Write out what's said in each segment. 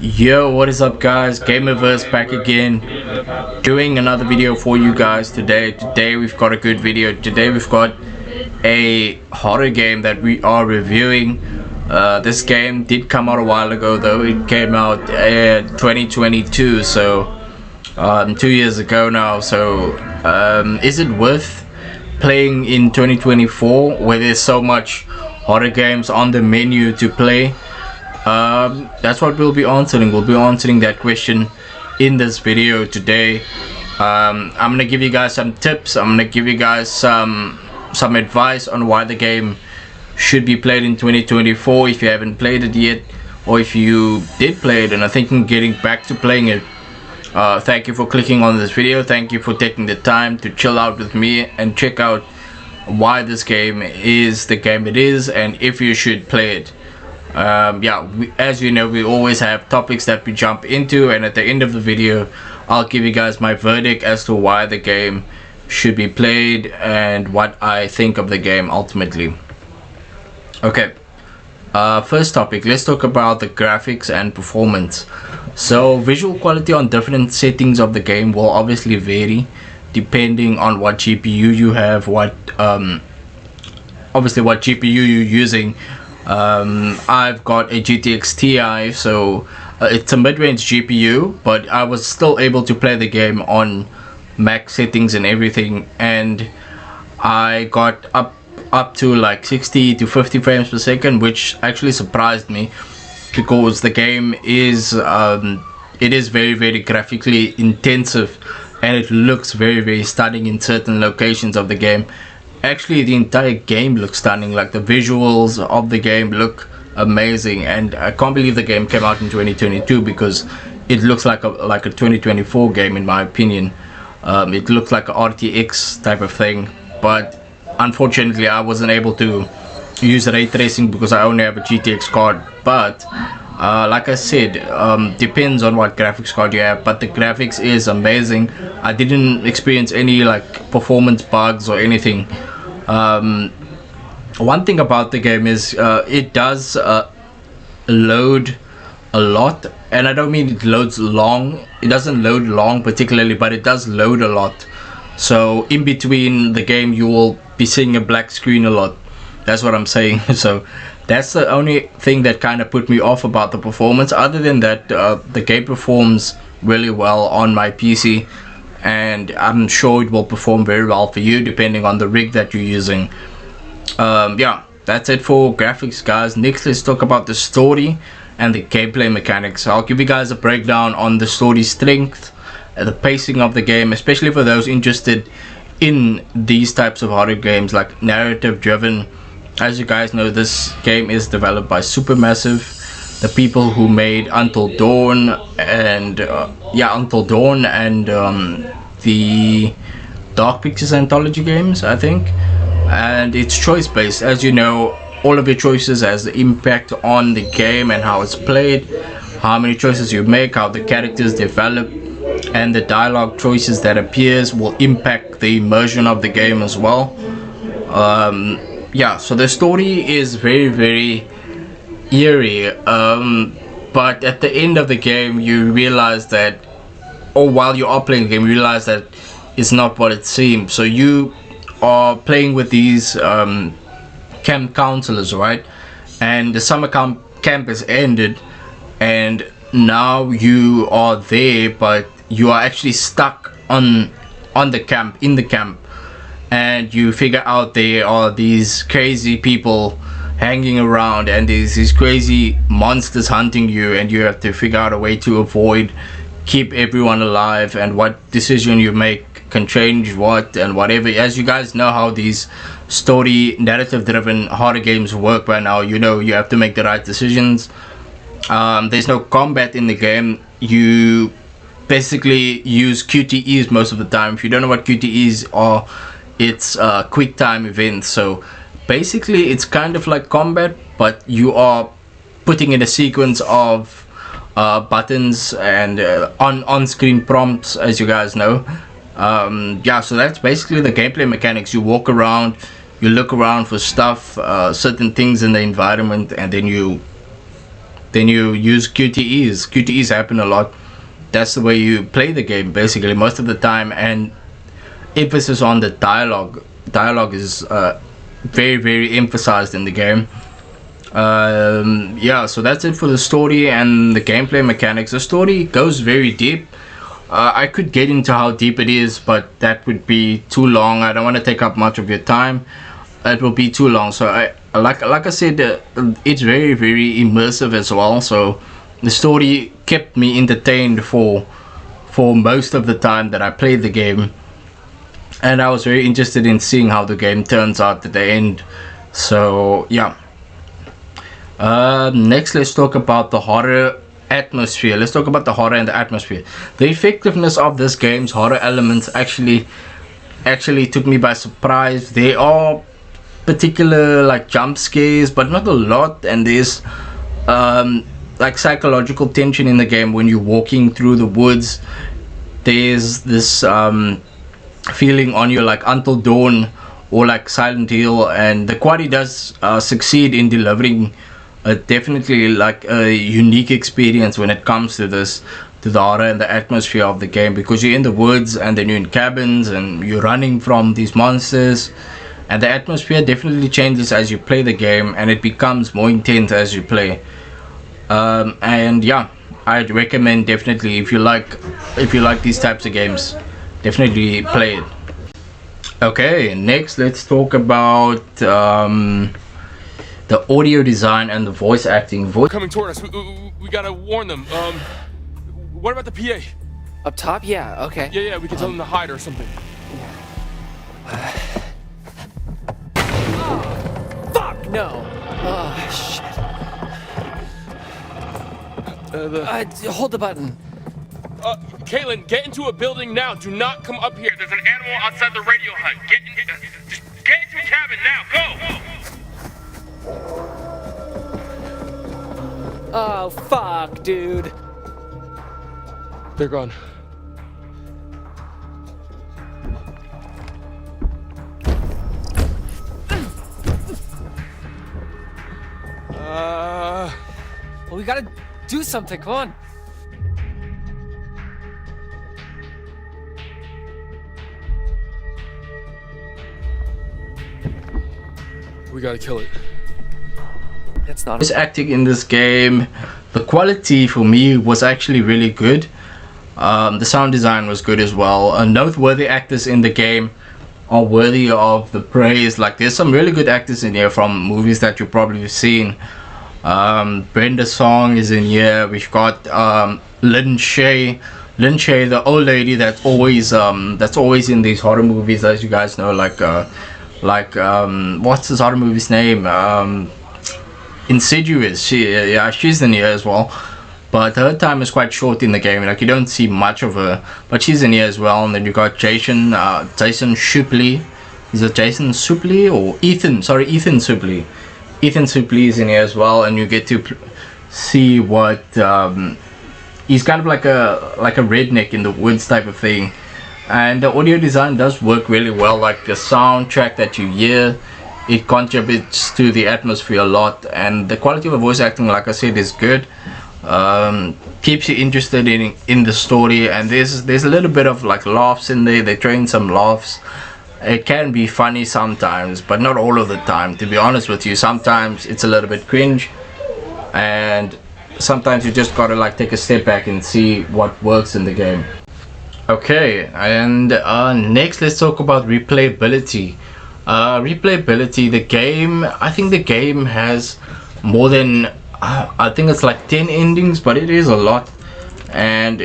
Yo, what is up guys? Gamerverse back again, doing another video for you guys today. Today we've got a good video. Today we've got a horror game that we are reviewing. This game did come out a while ago though. It came out 2022, so 2 years ago now. So is it worth playing in 2024 where there's so much horror games on the menu to play? That's what we'll be answering. We'll be answering that question in this video today. I'm gonna give you guys some tips. I'm gonna give you guys some advice on why the game should be played in 2024 if you haven't played it yet, or if you did play it and are thinking of getting back to playing it. Thank you for clicking on this video. Thank you for taking the time to chill out with me and check out why this game is the game it is and if you should play it. As you know, we always have topics that we jump into, and at the end of the video I'll give you guys my verdict as to why the game should be played and what I think of the game ultimately. Okay, first topic, let's talk about the graphics and performance. So visual quality on different settings of the game will obviously vary depending on what GPU you have, obviously what GPU you're using. I've got a GTX Ti, so it's a mid-range GPU, but I was still able to play the game on max settings and everything, and I got up to like 60 to 50 frames per second, which actually surprised me because the game is it is very graphically intensive, and it looks very stunning in certain locations of the game. Actually, the entire game looks stunning. Like, the visuals of the game look amazing, and I can't believe the game came out in 2022 because it looks like a 2024 game in my opinion. It looks like a RTX type of thing, but unfortunately I wasn't able to use ray tracing because I only have a GTX card. But like I said, depends on what graphics card you have, but the graphics is amazing. I didn't experience any like performance bugs or anything. One thing about the game is it does load a lot, and I don't mean it loads long. It doesn't load long particularly, but it does load a lot. So in between the game you will be seeing a black screen a lot. That's what I'm saying. So that's the only thing that kind of put me off about the performance. Other than that, the game performs really well on my PC, and I'm sure it will perform very well for you depending on the rig that you're using. That's it for graphics, guys. Next, let's talk about the story and the gameplay mechanics. I'll give you guys a breakdown on the story strength, the pacing of the game, especially for those interested in these types of horror games, like narrative driven. As you guys know, this game is developed by Supermassive, the people who made Until Dawn and the Dark Pictures anthology games, I think. And it's choice based. As you know, all of your choices has the impact on the game and how it's played, how many choices you make, how the characters develop, and the dialogue choices that appears will impact the immersion of the game as well. So the story is very eerie, but at the end of the game you realize that, or while you are playing the game, you realize that it's not what it seems. So you are playing with these camp counselors, right? And the summer camp has ended, and now you are there, but you are actually stuck in the camp, and you figure out there are these crazy people hanging around, and there's these crazy monsters hunting you, and you have to figure out a way to keep everyone alive, and what decision you make can change what and whatever. As you guys know how these story narrative driven horror games work by now, you know you have to make the right decisions. There's no combat in the game. You basically use QTEs most of the time. If you don't know what QTEs are, it's quick time events. So basically it's kind of like combat, but you are putting in a sequence of buttons and on-screen prompts, as you guys know. So that's basically the gameplay mechanics. You walk around, you look around for stuff, certain things in the environment, and then you then you use QTEs. QTEs happen a lot. That's the way you play the game basically most of the time, and emphasis on the dialogue. Dialogue is very, very emphasized in the game. Yeah, so that's it for the story and the gameplay mechanics. The story goes very deep. I could get into how deep it is, but that would be too long. I don't want to take up much of your time. It will be too long. So like I said, it's very, very immersive as well. So the story kept me entertained for most of the time that I played the game, and I was very interested in seeing how the game turns out at the end. So yeah. Next, let's talk about the horror atmosphere. Let's talk about the horror and the atmosphere. The effectiveness of this game's horror elements actually took me by surprise. There are particular like jump scares, but not a lot, and there's like psychological tension in the game when you're walking through the woods. There's this feeling on you like Until Dawn or like Silent Hill, and the Quarry does succeed in delivering definitely like a unique experience when it comes to this, to the horror and the atmosphere of the game, because you're in the woods and then you're in cabins and you're running from these monsters, and the atmosphere definitely changes as you play the game, and it becomes more intense as you play. And yeah, I'd recommend definitely, if you like these types of games, definitely play it. Okay, next let's talk about the audio design and the voice acting. Coming toward us. We gotta warn them. What about the PA? Up top? Yeah, okay. Yeah, we can tell them to hide or something. Fuck, no! Oh, shit. Hold the button. Caitlin, get into a building now. Do not come up here. There's an animal outside the radio hut. Just get into a cabin now. Go! Oh, fuck, dude. They're gone. Well, we gotta do something, come on. We gotta kill it. It's not. Voice acting in this game, the quality for me was actually really good. The sound design was good as well. Noteworthy actors in the game are worthy of the praise. Like, there's some really good actors in here from movies that you've probably seen. Brenda Song is in here. We've got Lynn Shay, the old lady that's always in these horror movies, as you guys know, like what's this horror movie's name? Insidious. She's in here as well, but her time is quite short in the game. Like, you don't see much of her, but she's in here as well. And then you got Jason Shupley. Is it Jason Shupley or Ethan? Sorry, Ethan Shupley. Ethan Shupley is in here as well, and you get to see what he's kind of like a redneck in the woods type of thing. And the audio design does work really well. Like, the soundtrack that you hear, it contributes to the atmosphere a lot, and the quality of the voice acting, like I said, is good. Keeps you interested in the story, and there's a little bit of like laughs in there. They throw in some laughs. It can be funny sometimes, but not all of the time, to be honest with you. Sometimes it's a little bit cringe, and sometimes you just gotta like take a step back and see what works in the game. Okay, and next let's talk about replayability. The game, I think the game has more than I think it's like 10 endings, but it is a lot, and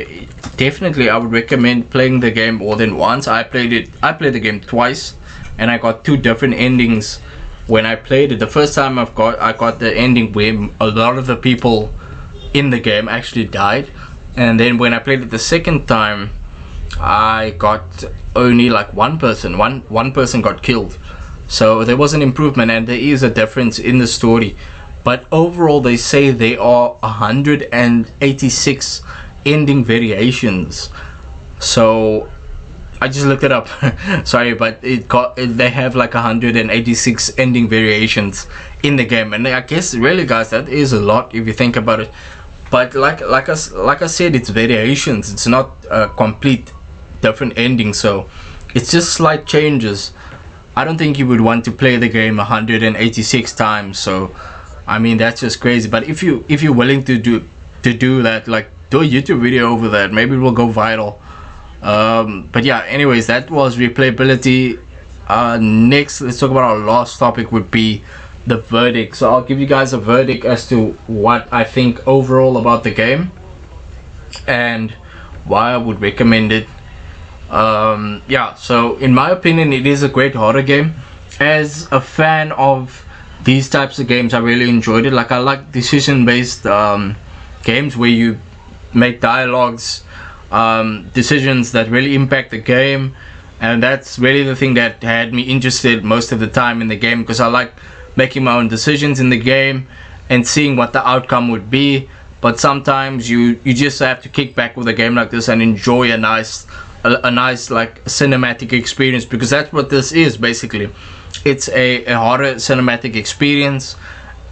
definitely I would recommend playing the game more than once. I played the game twice, and I got 2 different endings when I played it. The first time I got the ending where a lot of the people in the game actually died, and then when I played it the second time, I got only like one person got killed. So there was an improvement, and there is a difference in the story, but overall they say there are 186 ending variations. So I just looked it up. Sorry, but they have like 186 ending variations in the game, and I guess really, guys, that is a lot if you think about it. But like I said, it's variations. It's not a complete different ending, so it's just slight changes. I don't think you would want to play the game 186 times. So I mean, that's just crazy. But if you're willing to do that, like do a YouTube video over that, maybe it will go viral. But yeah, anyways, that was replayability. Next, let's talk about our last topic, would be the verdict. So I'll give you guys a verdict as to what I think overall about the game and why I would recommend it. Yeah, so in my opinion, it is a great horror game. As a fan of these types of games, I really enjoyed it. Like, I like decision based games where you make dialogues, decisions that really impact the game, and that's really the thing that had me interested most of the time in the game, because I like making my own decisions in the game and seeing what the outcome would be. But sometimes you just have to kick back with a game like this and enjoy a nice like cinematic experience, because that's what this is basically. It's a horror cinematic experience,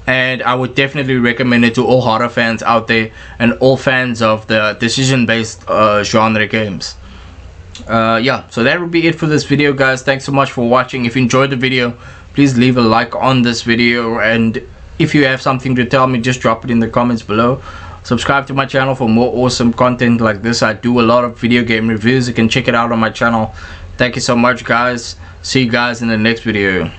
and I would definitely recommend it to all horror fans out there and all fans of the decision based genre games. Yeah, so that would be it for this video, guys. Thanks so much for watching. If you enjoyed the video, please leave a like on this video, and if you have something to tell me, just drop it in the comments below. Subscribe to my channel for more awesome content like this. I do a lot of video game reviews. You can check it out on my channel. Thank you so much, guys. See you guys in the next video.